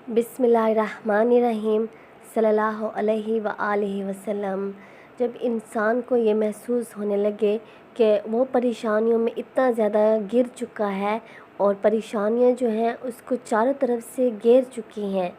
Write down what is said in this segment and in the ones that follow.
बिस्मिल्लाहिर्रहमानिर्रहीम सल्लल्लाहु अलैहि वआलिहि वसल्लम। जब इंसान को ये महसूस होने लगे कि वो परेशानियों में इतना ज़्यादा गिर चुका है और परेशानियाँ जो हैं उसको चारों तरफ से घेर चुकी हैं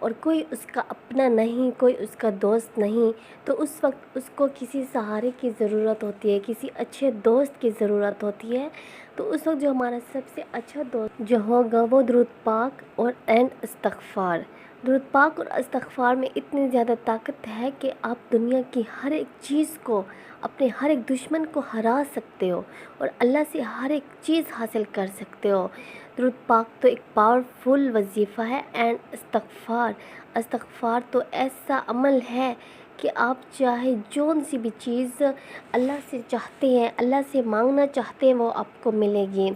और कोई उसका अपना नहीं, कोई उसका दोस्त नहीं, तो उस वक्त उसको किसी सहारे की ज़रूरत होती है, किसी अच्छे दोस्त की ज़रूरत होती है। तो उस वक्त जो हमारा सबसे अच्छा दोस्त जो होगा वो दुरूद पाक और इस्तग़फ़ार। दुरूद पाक और इस्तग़फ़ार में इतनी ज़्यादा ताकत है कि आप दुनिया की हर एक चीज़ को, अपने हर एक दुश्मन को हरा सकते हो और अल्लाह से हर एक चीज़ हासिल कर सकते हो। दुरूद पाक तो एक पावरफुल वजीफ़ा है एंड इस्तग़फ़ार तो ऐसा अमल है कि आप चाहे जौन सी भी चीज़ अल्लाह से चाहते हैं, अल्लाह से मांगना चाहते हैं, वो आपको मिलेगी।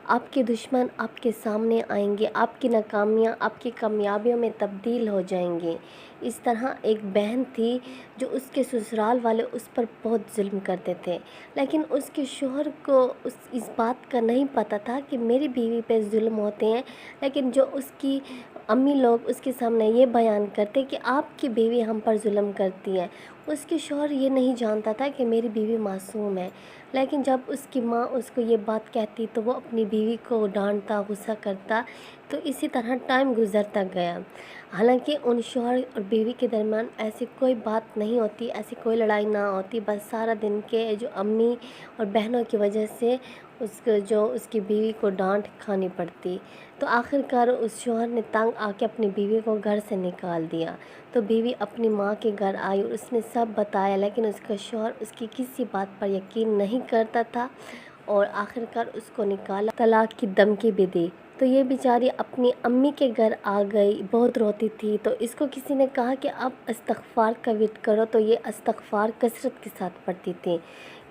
आपके दुश्मन आपके सामने आएंगे, आपकी नाकामियाँ आपकी कामयाबियों में तब्दील हो जाएंगी। इस तरह एक बहन थी जो उसके ससुराल वाले उस पर बहुत जुल्म करते थे, लेकिन उसके शोहर को इस बात का नहीं पता था कि मेरी बीवी पे जुल्म होते हैं। लेकिन जो उसकी अम्मी लोग उसके सामने ये बयान करते कि आपकी बीवी हम पर जुल्म करती है, उसके शोहर ये नहीं जानता था कि मेरी बीवी मासूम है। लेकिन जब उसकी माँ उसको ये बात कहती तो वो अपनी बीवी को डांटता, गुस्सा करता। तो इसी तरह टाइम गुज़रता गया। हालांकि उन शोहर और बीवी के दरमियान ऐसी कोई बात नहीं होती, ऐसी कोई लड़ाई ना होती, बस सारा दिन के जो अम्मी और बहनों की वजह से उसकी बीवी को डांट खानी पड़ती। तो आखिरकार उस शोहर ने तंग आके अपनी बीवी को घर से निकाल दिया। तो बीवी अपनी माँ के घर आई और उसने सब बताया, लेकिन उसका शोहर उसकी किसी बात पर यकीन नहीं करता था और आखिरकार उसको निकाला, तलाक की धमकी भी दी। तो ये बेचारी अपनी अम्मी के घर आ गई, बहुत रोती थी। तो इसको किसी ने कहा कि आप इस्तग़फ़ार का विर्द करो, तो ये इस्तग़फ़ार कसरत के साथ पढ़ती थी।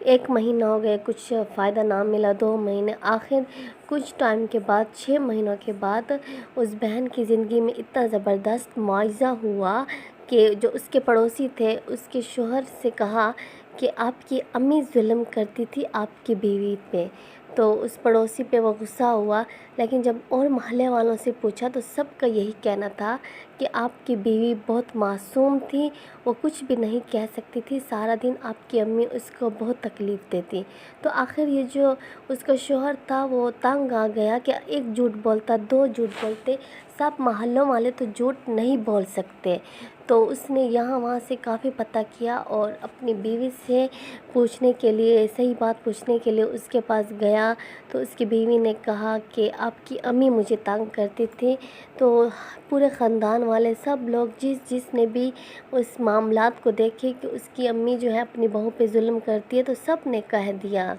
1 महीना हो गया, कुछ फ़ायदा ना मिला, 2 महीने, आखिर कुछ टाइम के बाद 6 महीनों के बाद उस बहन की ज़िंदगी में इतना ज़बरदस्त मुआवज़ा हुआ कि जो उसके पड़ोसी थे उसके शोहर से कहा कि आपकी अम्मी जुल्म करती थी आपकी बीवी पे। तो उस पड़ोसी पे वो गुस्सा हुआ, लेकिन जब और मोहल्ले वालों से पूछा तो सबका यही कहना था कि आपकी बीवी बहुत मासूम थी, वो कुछ भी नहीं कह सकती थी, सारा दिन आपकी अम्मी उसको बहुत तकलीफ़ देती। तो आखिर ये जो उसका शोहर था वो तंग आ गया कि एक झूठ बोलता, 2 झूठ बोलते, सब मोहल्लों वाले तो झूठ नहीं बोल सकते। तो उसने यहाँ वहाँ से काफ़ी पता किया और अपनी बीवी से पूछने के लिए, सही बात पूछने के लिए उसके पास गया। तो उसकी बीवी ने कहा कि आपकी अम्मी मुझे तंग करती थी। तो पूरे ख़ानदान वाले सब लोग जिसने भी उस मामलात को देखे कि उसकी अम्मी जो है अपनी बहू पे जुल्म करती है, तो सब ने कह दिया।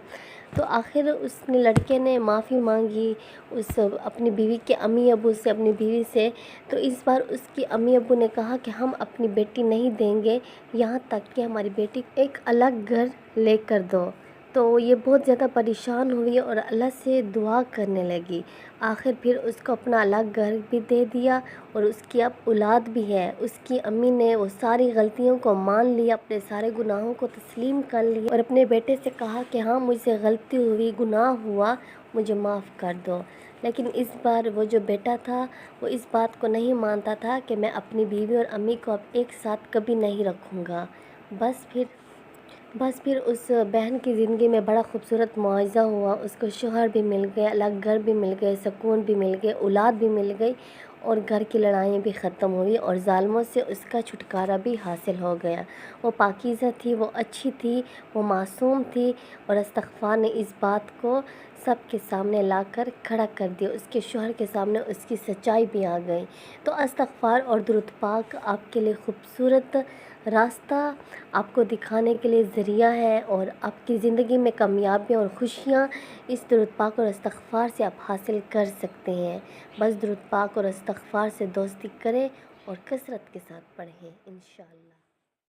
तो आखिर उसने लड़के ने माफ़ी मांगी उस अपनी बीवी के अम्मी अब्बू से, अपनी बीवी से। तो इस बार उसकी अम्मी अब्बू ने कहा कि हम अपनी बेटी नहीं देंगे, यहाँ तक कि हमारी बेटी एक अलग घर लेकर दो। तो ये बहुत ज़्यादा परेशान हुई और अल्लाह से दुआ करने लगी। आखिर फिर उसको अपना अलग घर भी दे दिया और उसकी अब औलाद भी है। उसकी अम्मी ने वो सारी गलतियों को मान लिया, अपने सारे गुनाहों को तस्लीम कर लिया और अपने बेटे से कहा कि हाँ, मुझसे गलती हुई, गुनाह हुआ, मुझे माफ़ कर दो। लेकिन इस बार वो जो बेटा था वो इस बात को नहीं मानता था कि मैं अपनी बीवी और अम्मी को अब एक साथ कभी नहीं रखूँगा। बस फिर उस बहन की ज़िंदगी में बड़ा खूबसूरत मुआवज़ा हुआ, उसको शोहर भी मिल गया, अलग घर भी मिल गए, सुकून भी मिल गए, औलाद भी मिल गई और घर की लड़ाइयाँ भी ख़त्म हुई और ज़ालिमों से उसका छुटकारा भी हासिल हो गया। वो पाकीज़ा थी, वो अच्छी थी, वो मासूम थी और इस्तग़फ़ार ने इस बात को सबके सामने लाकर खड़ा कर दिया। उसके शोहर के सामने उसकी सच्चाई भी आ गई। तो इस्तग़फ़ार और दुरूद पाक आपके लिए खूबसूरत रास्ता आपको दिखाने के लिए ज़रिया है और आपकी ज़िंदगी में कामयाबियाँ और खुशियाँ इस दुरूद पाक और इस्तग़फ़ार से आप हासिल कर सकते हैं। बस दुरूद पाक और इस्तग़फ़ार से दोस्ती करें और कसरत के साथ पढ़ें इंशाअल्लाह।